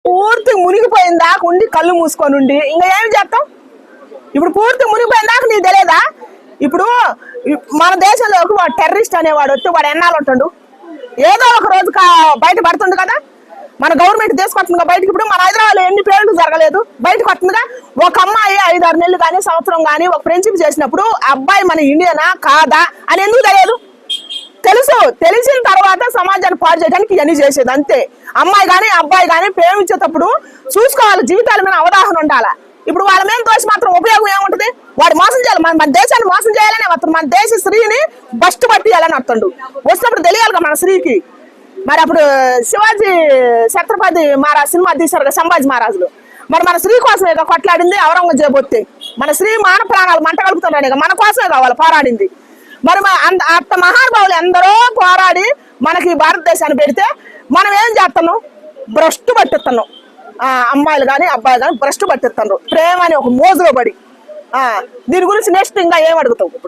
పూర్తి మునిగిపోయిన దాకా ఉండి కళ్ళు మూసుకొని ఉండి ఇంకా ఏమి చేస్తాం? ఇప్పుడు పూర్తి మునిగిపోయిన దాకా నీకు తెలియదా? ఇప్పుడు మన దేశంలోకి వాడు టెర్రరిస్ట్ అనేవాడు వచ్చి వాడు ఎన్నాళ్ళు ఉంటాడు, ఏదో ఒక రోజు బయట పడుతుంది కదా. మన గవర్నమెంట్ తీసుకొస్తుందిగా బయటకి. ఇప్పుడు మన హైదరాబాద్ ఎన్ని పేర్లు జరగలేదు, బయటకు వస్తుందిగా. ఒక అమ్మాయి 5-6 నెలలు కానీ సంవత్సరం కానీ ఒక ఫ్రెండ్షిప్ చేసినప్పుడు అబ్బాయి మన ఇండియనా కాదా అని ఎందుకు తెలియదు? తెలుసు. తెలిసిన తర్వాత సమాజాన్ని పాడు చేయడానికి ఇవన్నీ చేసేది అంతే. అమ్మాయి కానీ అబ్బాయి కానీ ప్రేమించేటప్పుడు చూసుకోవాలి, జీవితాల మీద అవగాహన ఉండాలి. ఇప్పుడు వాళ్ళ మీద దోషి మాత్రం ఉపయోగం ఏముంటది? వాడు మోసం చేయాలి, మన దేశాన్ని మోసం చేయాలని వస్తాడు, మన దేశ స్త్రీని బస్ట్ పట్టియాలని వస్తాడు. వచ్చినప్పుడు తెలియాలిగా మన స్త్రీకి. మరి అప్పుడు శివాజీ ఛత్రపతి మహారాజ్ సినిమా తీశారు సంభాజీ మహారాజులు. మరి మన స్త్రీ కోసమే కొట్లాడింది ఔరంగజేబు వస్తే. మన స్త్రీ మాన ప్రాణాలు మంట కలుపుతున్నాడు, మన కోసమే కావాలి పోరాడింది. మరి అంత మహానుభావులు ఎందరో పోరాడి మనకి భారతదేశాన్ని పెడితే మనం ఏం చేస్తున్నాం? భ్రష్టు పట్టిస్తున్నాం. అమ్మాయిలు కానీ అబ్బాయిలు కానీ భ్రష్టు పట్టిస్తున్నారు. ప్రేమ అని ఒక మోజులో పడి. దీని గురించి నెక్స్ట్ ఇంకా ఏం అడుగుతావు?